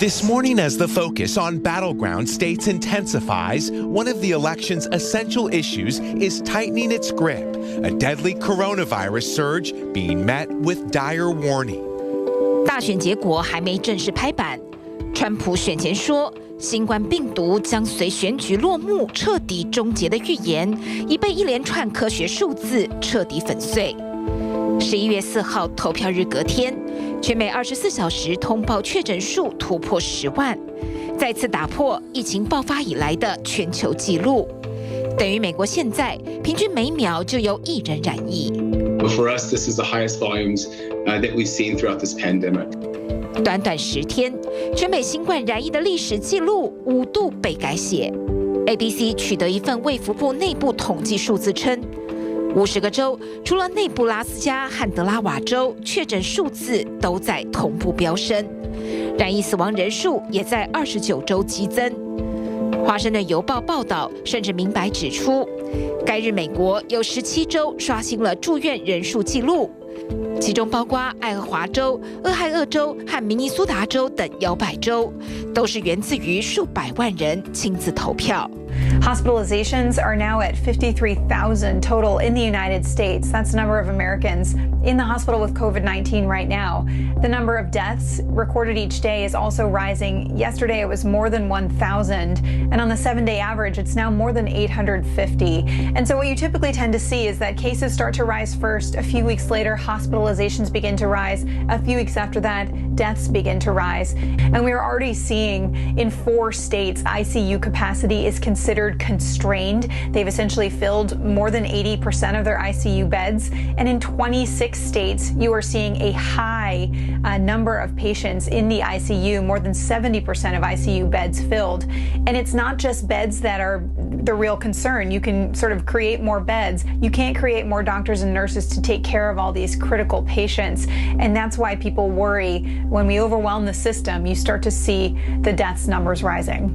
This morning, as the focus on battleground states intensifies, one of the election's essential issues is tightening its grip, a deadly coronavirus surge being met with dire warning. 大选结果还没正式拍板，川普选前说，新冠病毒将随选举落幕彻底終結的預言，已被一連串科學數字徹底粉碎。11月4號投票日隔天，全美24小時通報確診數突破10萬，再次打破疫情爆發以來的全球紀錄，等於美國現在平均每秒就有1人染疫。For us, this is the highest volumes that we've seen throughout this pandemic. 短短10天，全美新冠染疫的歷史紀錄5度被改寫。ABC 取得一份衛福部內部統計數字稱，50個州除了內布拉斯加和德拉瓦州，確診數字都在同步飆升，染疫死亡人數也在29州激增。華盛頓郵報報道，甚至明白指出，該日美國有17州刷新了住院人數紀錄，其中包括愛荷華州、俄亥俄州和明尼蘇達州等搖擺州，都是源自於數百萬人親自投票。Hospitalizations are now at 53,000 total in the United States. That's the number of Americans in the hospital with COVID-19 right now. The number of deaths recorded each day is also rising. Yesterday, it was more than 1,000. And on the 7-day average, it's now more than 850. And so what you typically tend to see is that cases start to rise first. A few weeks later, hospitalizations begin to rise. A few weeks after that, deaths begin to rise. And we're already seeing in 4 states, ICU capacity is considered constrained. They've essentially filled more than 80% of their ICU beds. And in 26 states, you are seeing a high number of patients in the ICU, more than 70% of ICU beds filled. And it's not just beds that are the real concern. You can sort of create more beds. You can't create more doctors and nurses to take care of all these critical patients. And that's why people worry when we overwhelm the system, you start to see the deaths numbers rising.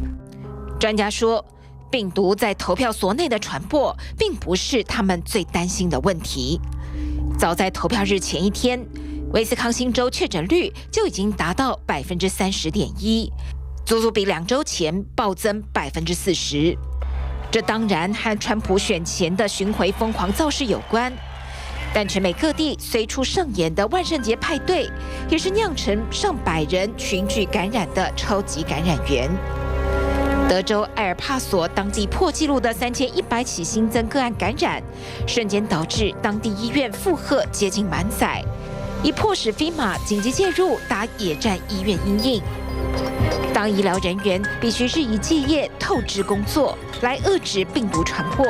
專家說，病毒在投票所內的傳播並不是他們最擔心的問題。早在投票日前一天，威斯康星州確診率就已經達到 30.1%， 足足比2週前暴增 40%。這當然和川普選前的巡迴瘋狂造勢有關，但全美各地隨處上演的萬聖節派對，也是釀成上百人群聚感染的超級感染源。德州埃爾帕索當地破紀錄的3100起新增個案感染，瞬間導致當地醫院負荷接近滿載，已迫使 FEMA 緊急介入打野戰醫院因應。當醫療人員必須日以繼夜透支工作，來遏制病毒傳播，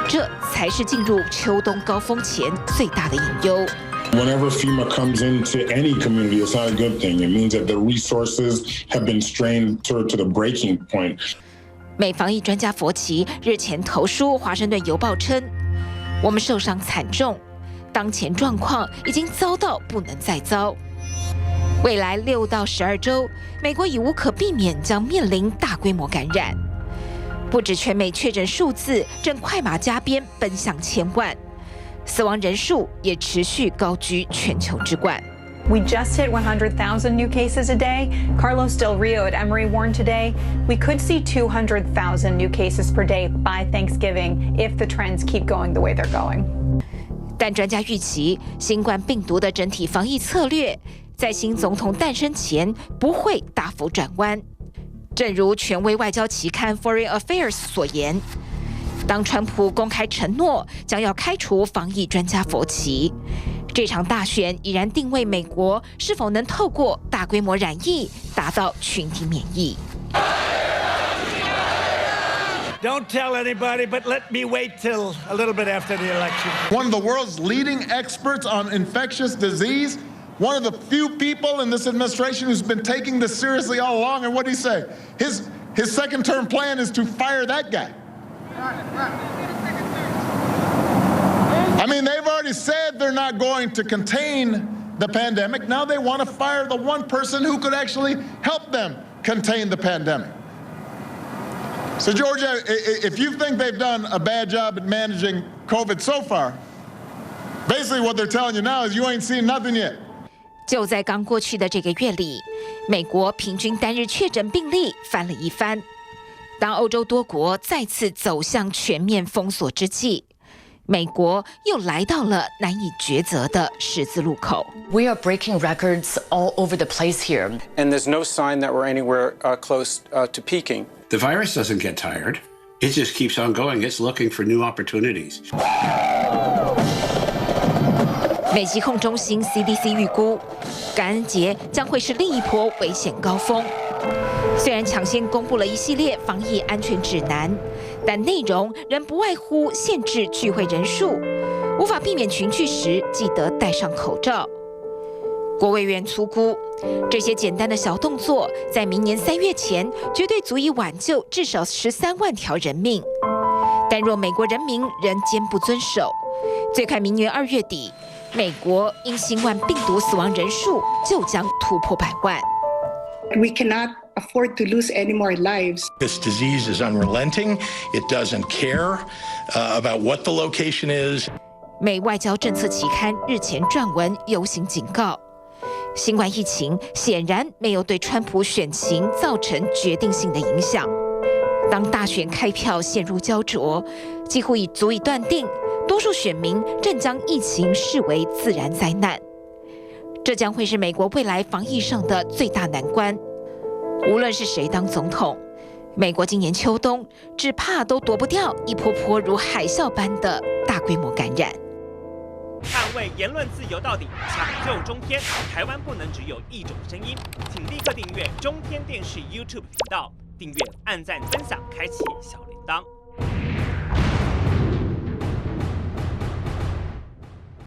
這才是進入秋冬高峰前最大的隱憂。Whenever FEMA comes into any community, it's not a good thing. It means that the resources have been strained to the breaking point. 美防疫專家佛奇日前投書《華盛頓郵報》稱，我們受傷慘重，當前狀況已經糟到不能再糟。未來6到12週，美國已無可避免將面臨大規模感染。不止全美確診數字正快馬加鞭奔向1000萬。死亡人數也持續高居全球之冠。We just hit 100,000 new cases a day. Carlos Del Rio at Emory warned today we could see 200,000 new cases per day by Thanksgiving if the trends keep going the way they're going. 但專家預期，新冠病毒的整體防疫策略在新總統誕生前不會大幅轉彎。正如權威外交期刊 Foreign Affairs 所言。當川普公開承諾將要開除防疫專家佛奇，這場大選已然定位美國是否能透過大規模染疫達到群體免疫。Don't tell anybody, but let me wait till a little bit after the election. One of the world's leading experts on infectious disease, one of the few people in this administration who's been taking this seriously all along, and what did he say? His second-term plan is to fire that guy. I mean, they've already said they're not going to contain the pandemic. Now they want to fire the one person who could actually help them contain the pandemic. So, Georgia, if you think they've done a bad job at managing COVID so far, basically what they're telling you now is you ain't seen nothing yet. 就在剛過去的這個月裡，美國平均單日確診病例翻了一番。當歐洲多國再次走向全面封鎖之際，美國又來到了難以抉擇的十字路口。We are breaking records all over the place here. And there's no sign that we're anywhere close to peaking. The virus doesn't get tired. It just keeps on going. It's looking for new opportunities. 美疾控中心 CDC 預估，感恩節將會是另一波危險高峰。雖然搶先公布了一系列防疫安全指南，但內容仍不外乎限制聚會人數，無法避免群聚時記得戴上口罩。國衛院粗估，這些簡單的小動作，在明年3月前絕對足以挽救至少13萬條人命。但若美國人民仍堅不遵守，最快明年2月底，美國因新冠病毒死亡人數就將突破100萬。We cannot afford to lose any more lives. This disease is unrelenting. It doesn't care about what the location is. 美外交政策期刊日前撰文游行警告，新冠疫情顯然沒有對川普選情造成決定性的影響。當大選開票陷入膠著，幾乎已足以斷定，多數選民正將疫情視為自然災難。這將會是美國未來防疫上的最大難關。無論是誰當總統，美國今年秋冬只怕都躲不掉一波波如海嘯般的大規模感染。捍衛言論自由到底，搶救中天。台灣不能只有一種聲音，請立刻訂閱中天電視 YouTube 頻道，訂閱、按讚、分享、開啟小鈴鐺。